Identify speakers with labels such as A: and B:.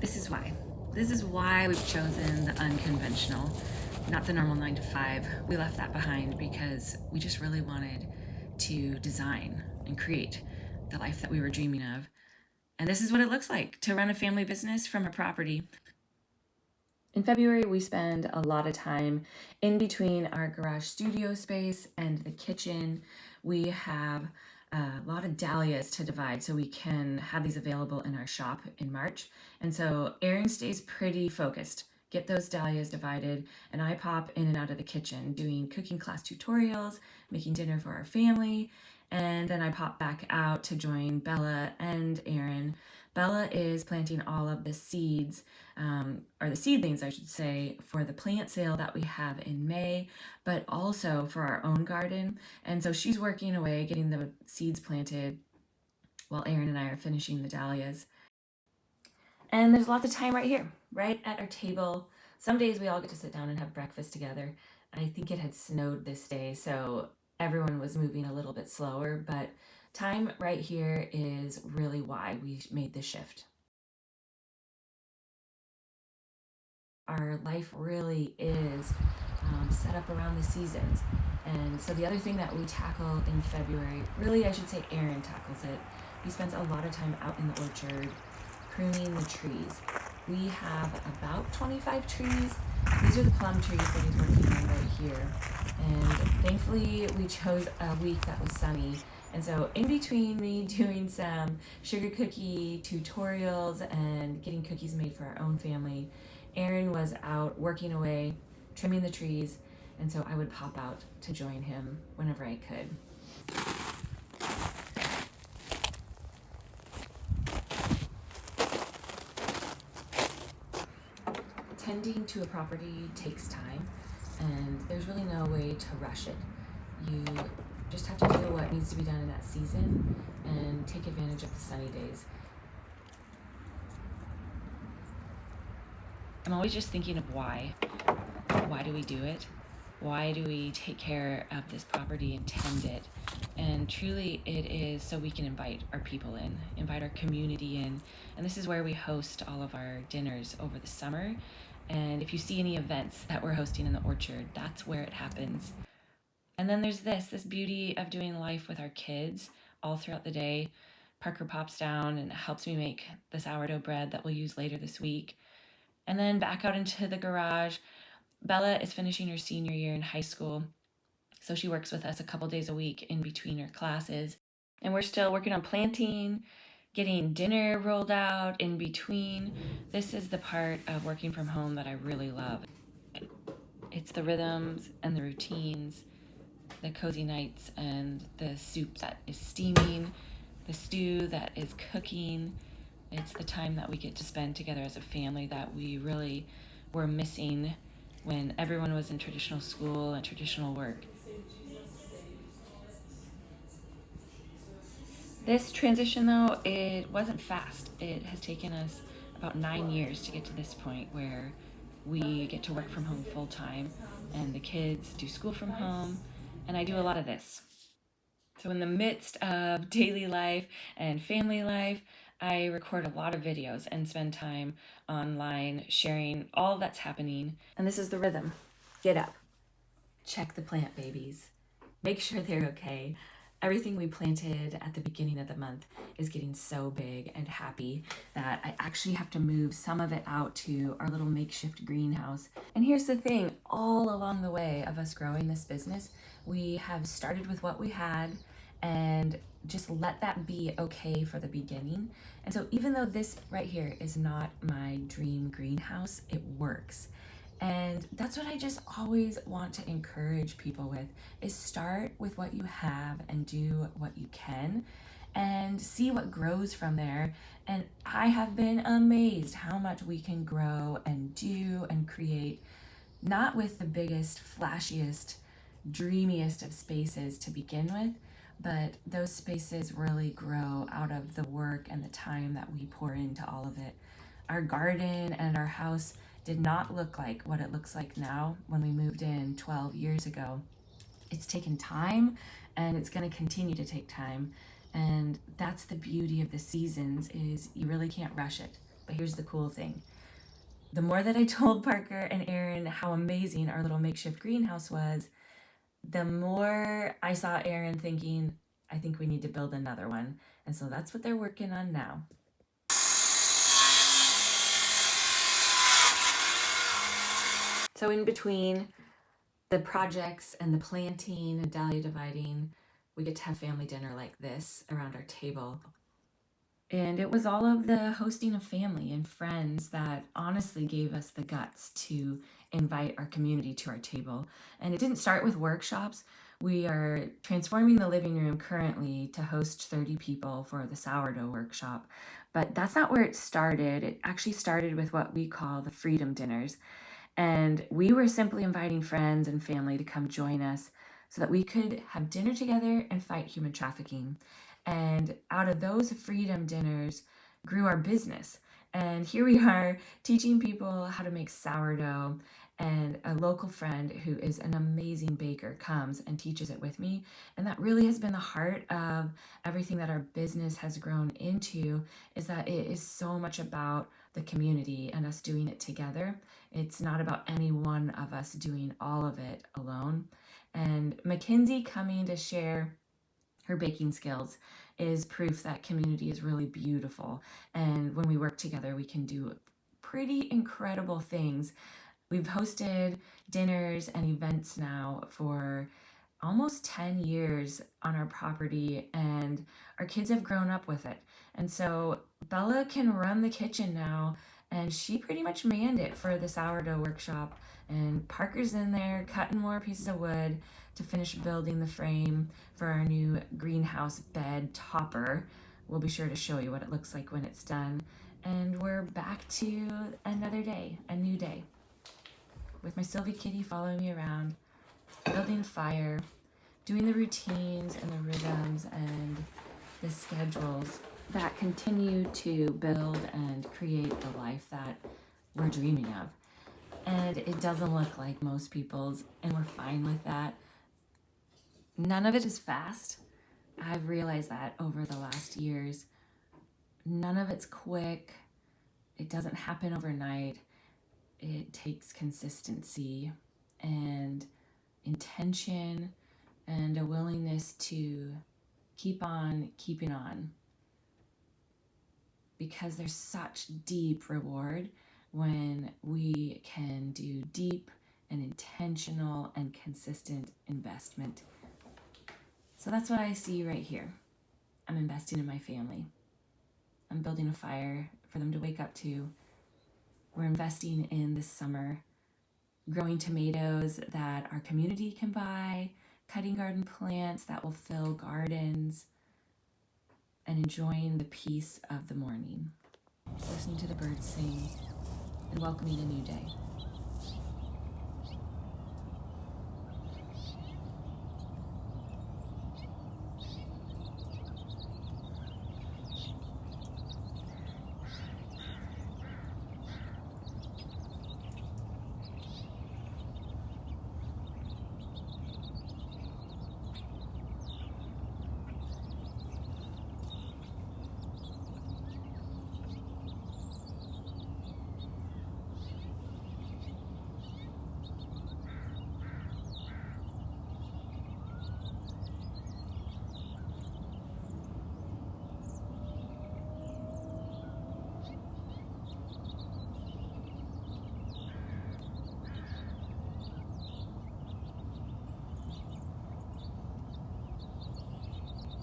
A: This is why. This is why we've chosen the unconventional, not the normal 9 to 5. We left that behind because we just really wanted to design and create the life that we were dreaming of. And this is what it looks like to run a family business from a property. In February, we spend a lot of time in between our garage studio space and the kitchen. We have a lot of dahlias to divide so we can have these available in our shop in March. And so Erin stays pretty focused. Get those dahlias divided, and I pop in and out of the kitchen doing cooking class tutorials, making dinner for our family, and then I pop back out to join Bella and Erin. Bella is planting all of the seeds, or the seedlings, I should say, for the plant sale that we have in May, but also for our own garden. And so she's working away, getting the seeds planted, while Erin and I are finishing the dahlias. And there's lots of time right here, right at our table. Some days we all get to sit down and have breakfast together. I think it had snowed this day, so everyone was moving a little bit slower, but time right here is really why we made this shift. Our life really is set up around the seasons. And so the other thing that we tackle in February, really I should say Erin tackles it. He spends a lot of time out in the orchard pruning the trees. We have about 25 trees. These are the plum trees that he's working on right here. And thankfully we chose a week that was sunny. And so in between me doing some sugar cookie tutorials and getting cookies made for our own family, Erin was out working away, trimming the trees, and so I would pop out to join him whenever I could. Tending to a property takes time, and there's really no way to rush it. You just have to do what needs to be done in that season and take advantage of the sunny days. I'm always just thinking of why. Why do we do it? Why do we take care of this property and tend it? And truly, it is so we can invite our people in, invite our community in. And this is where we host all of our dinners over the summer. And if you see any events that we're hosting in the orchard, that's where it happens. And then there's this beauty of doing life with our kids all throughout the day. Parker pops down and helps me make the sourdough bread that we'll use later this week. And then back out into the garage. Bella is finishing her senior year in high school, so she works with us a couple days a week in between her classes. And we're still working on planting, getting dinner rolled out in between. This is the part of working from home that I really love. It's the rhythms and the routines, the cozy nights and the soup that is steaming, the stew that is cooking. It's the time that we get to spend together as a family that we really were missing when everyone was in traditional school and traditional work. This transition, though, it wasn't fast. It has taken us about 9 years to get to this point where we get to work from home full time and the kids do school from home, and I do a lot of this. So, in the midst of daily life and family life, I record a lot of videos and spend time online sharing all that's happening. And this is the rhythm. Get up, check the plant babies, make sure they're okay. Everything we planted at the beginning of the month is getting so big and happy that I actually have to move some of it out to our little makeshift greenhouse. And here's the thing, all along the way of us growing this business, we have started with what we had and just let that be okay for the beginning. And so even though this right here is not my dream greenhouse, it works. And that's what I just always want to encourage people with, is start with what you have and do what you can and see what grows from there. And I have been amazed how much we can grow and do and create, not with the biggest, flashiest, dreamiest of spaces to begin with, but those spaces really grow out of the work and the time that we pour into all of it. Our garden and our house did not look like what it looks like now when we moved in 12 years ago. It's taken time and it's going to continue to take time. And that's the beauty of the seasons, is you really can't rush it. But here's the cool thing. The more that I told Parker and Aaron how amazing our little makeshift greenhouse was, the more I saw Aaron thinking, I think we need to build another one. And so that's what they're working on now. So in between the projects and the planting and dahlia dividing, we get to have family dinner like this around our table. And it was all of the hosting of family and friends that honestly gave us the guts to invite our community to our table. And it didn't start with workshops. We are transforming the living room currently to host 30 people for the sourdough workshop. But that's not where it started. It actually started with what we call the freedom dinners. And we were simply inviting friends and family to come join us so that we could have dinner together and fight human trafficking. And out of those freedom dinners grew our business. And here we are teaching people how to make sourdough. And a local friend who is an amazing baker comes and teaches it with me. And that really has been the heart of everything that our business has grown into, is that it is so much about the community and us doing it together. It's not about any one of us doing all of it alone. And Mackenzie coming to share her baking skills is proof that community is really beautiful. And when we work together, we can do pretty incredible things. We've hosted dinners and events now for almost 10 years on our property, and our kids have grown up with it. And so Bella can run the kitchen now, and she pretty much manned it for the sourdough workshop. And Parker's in there cutting more pieces of wood to finish building the frame for our new greenhouse bed topper. We'll be sure to show you what it looks like when it's done. And we're back to another day, a new day, with my Sylvie kitty following me around, building fire, doing the routines and the rhythms and the schedules that continue to build and create the life that we're dreaming of. And it doesn't look like most people's, and we're fine with that. None of it is fast. I've realized that over the last years. None of it's quick. It doesn't happen overnight. It takes consistency and intention and a willingness to keep on keeping on, because there's such deep reward when we can do deep and intentional and consistent investment. So that's what I see right here. I'm investing in my family. I'm building a fire for them to wake up to. We're investing in this summer, growing tomatoes that our community can buy, cutting garden plants that will fill gardens, and enjoying the peace of the morning, listening to the birds sing, and welcoming a new day.